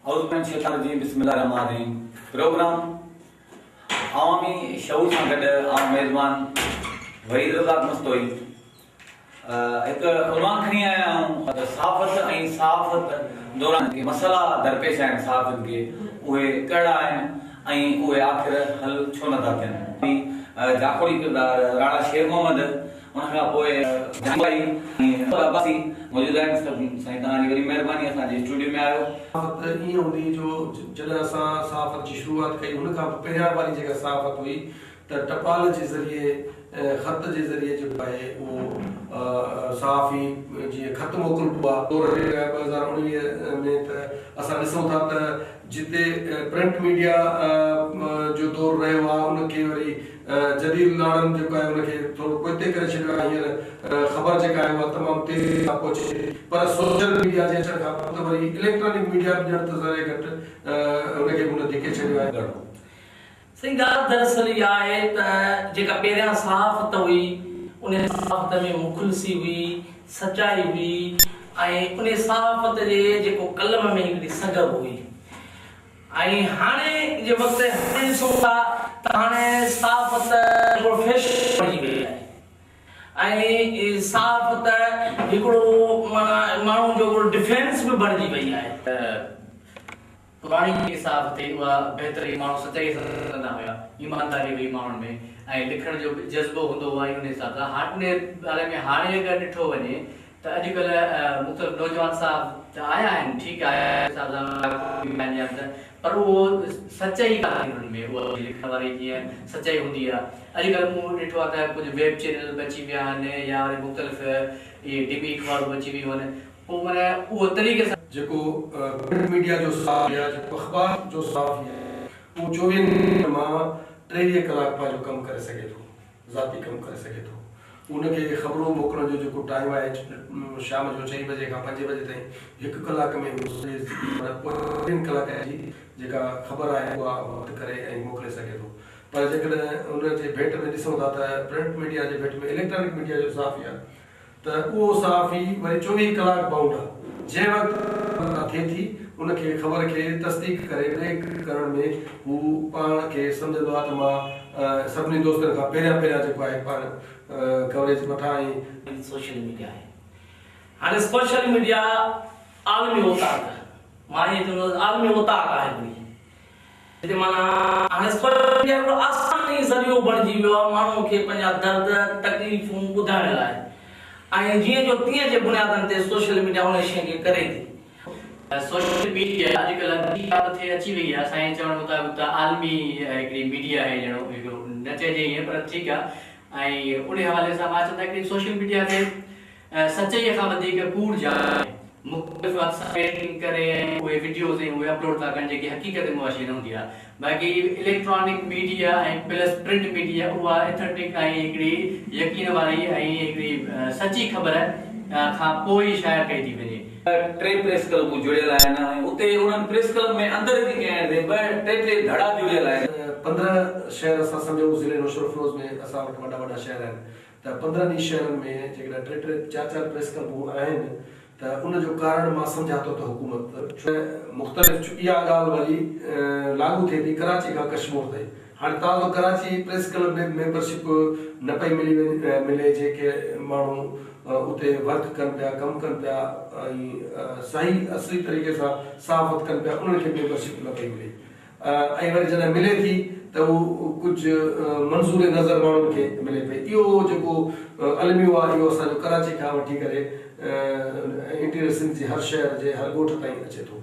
बिस्मिल्लाहिर्रहमानिर्रहीम। प्रोग्राम अवामी शऊर सां गॾु मेज़बान वहीद रज़ाक मस्तोई एक उन्वान खणी आया आहियूं सहाफ़त ऐं सहाफ़त दौरान मसला दरपेश आहिनि सहाफ़िन खे उहे कहिड़ा आहिनि ऐं उहे आख़िर हल छो नथा थियनि। जाखोड़ी किरदार राणा शेर मोहम्मद उनखां पोइ जानी عباسي मौजूद आहिनि। साईं तव्हांजी वरी महिरबानी असांजे स्टूडियो में आयो। सहाफ़त ईअं हूंदी जो जॾहिं असां सहाफ़त जी शुरूआत कई हुन खां पहिरियां वारी जेका सहाफ़त हुई त टपाल जे ज़रिए ख़त जे ज़रिए जेको आहे उहो सहाफ़ी जीअं ख़त मोकिलबो आहे। 2019 में त असां ॾिसूं था त जिते प्रिंट मीडिया जो दौर रहियो आहे उनखे वरी जदीद लाड़नि जेको आहे उनखे थोरो पोइते करे छॾियो आहे। हींअर ख़बर जेका आहे उहा तमामु तेज़ खां पहुचे, पर सोशल मीडिया जे अचण खां पोइ वरी इलेक्ट्रॉनिक मीडिया बि ॼण त ज़रे घटि उनखे हुन धिके छॾियो आहे। सही ॻाल्हि दरअसल इहा आहे त जेका पहिरियां सहाफ़त हुई उन सहाफ़त में मुख़लिसी हुई, सचाई हुई ऐं उन सहाफ़त जे जेको कलम में हिकिड़ी सगब हुई। ऐं हाणे जे वक़्तु हाणे ॾिसूं था त हाणे सहाफ़त प्रोफेशन बणिजी वई आहे ऐं सहाफ़त हिकिड़ो माण्हू जो डिफेंस बि बणिजी वई आहे। पुराणी सहाफ़त उहा बहितरी माण्हू सचाई सां कंदा हुया, ईमानदारी हुई माण्हुनि में ऐं लिखण जो जज़्बो हूंदो हुआ। उन हिसाब सां हाणे ॻाल्हि में हाणे अगरि ॾिठो वञे त अॼुकल्ह मुख़्तलिफ़ नौजवान साहब आया आहिनि, ठीकु आहे हिसाब सां, पर उहो सचाई कान्हे हुननि में, उहा लिखण वारी जीअं सचाई हूंदी आहे। अॼुकल्ह मूं ॾिठो आहे त कुझु वेब चैनल बि अची विया आहिनि या वरी मुख़्तलिफ़ इहे टीवी अख़बारूं अची वियूं आहिनि। पोइ माना उहो तरीक़े सां जेको प्रिंट मीडिया जो साफ़ या जेको अख़बार जो साफ़ आहे उहो 24 मां 23 कलाक पंहिंजो कमु करे सघे थो, ज़ाती कमु करे सघे थो। उनखे ख़बरूं मोकिलण जो जेको टाइम आहे शाम जो 6 बजे खां 5 बजे ताईं 1 कलाक में 3 कलाक जी जेका ख़बर आहे उहा वक़्तु करे ऐं मोकिले सघे थो। पर जेकॾहिं उनजे भेट में ॾिसूं था त प्रिंट मीडिया जे भेट में इलेक्ट्रॉनिक मीडिया जो सहाफ़ी आहे त उहो सहाफ़ी वरी 24 कलाक बाउंड आहे। जंहिं वक़्तु थिए थी उनखे ख़बर खे तस्दीक करे ब्रेक करण में हू पाण खे सम्झंदो आहे त मां सभिनी दोस्तनि खां पहिरियां जेको आहे पाण कवरेज वठां। ऐं सोशल मीडिया आहे हाणे सोशल मीडिया आलमी ओताक, मां ईअं चवंदुसि आलमी ओताक आहे हिते। माना हाणे सोशल मीडिया हिकिड़ो आसानी ज़रियो बणिजी वियो आहे माण्हू खे पंहिंजा दर्द तकलीफ़ूं ॿुधाइण लाइ, ऐं जीअं जो तीअं जे बुनियादनि ते सोशल मीडिया उन शइ खे करे थी। सोशल मीडिया अॼुकल्ह अची वई आहे, असांजे चवण मुताबिक़ त आलमी हिकिड़ी मीडिया आहे ॼणो, हिकिड़ो न चइजे ईअं पर ठीकु आहे। ऐं उन हवाले सां मां चवंदा कि सोशल मीडिया ते सचाईअ खां वधीक कूड़ जा मुख़्तलिफ़ एडिटिंग करे उहे वीडियोज़ ऐं उहे अपलोड था कनि जेकी हक़ीक़त मुआशी न हूंदी आहे। बाक़ी इलेक्ट्रॉनिक मीडिया ऐं प्लस प्रिंट मीडिया उहा एथेंटिक ऐं हिकिड़ी यकीन वारी ऐं हिकिड़ी सची ख़बर खां पोइ शायर कई थी वञे। 3 प्रेस क्लब जुड़ियल आहिनि ऐं उते उन्हनि प्रेस क्लब में अंदरि बि कंहिं 2-3 धड़ा जुड़ियल आहिनि। 15 शहर असां सम्झूं ज़िले टोशहरोफिरोज में असां वटि वॾा शहर आहिनि त 15 शहरनि में जेकॾहिं 3-4 प्रेस क्लबूं आहिनि त उनजो कारण मां सम्झां थो त हुकूमत मुख़्तलिफ़ इहा ॻाल्हि वरी लागू थिए थी कराची खां कश्मीर ताईं। हाणे तव्हांजो कराची प्रेस क्लब में मेंबरशिप न पई मिले जेके माण्हू उते वर्क कनि पिया, कमु कनि पिया ऐं सही असली तरीक़े सां सहाफ़त कनि पिया, उन्हनि खे मेंबरशिप न पई मिले। ऐं वरी जॾहिं मिले थी त उहो कुझु मंज़ूर नज़र माण्हुनि खे मिले पई। इहो जेको अलमियो आहे इहो असांजो कराची खां वठी करे इंटीरियर सिंध जे हर शहर जे हर ॻोठ ताईं अचे थो।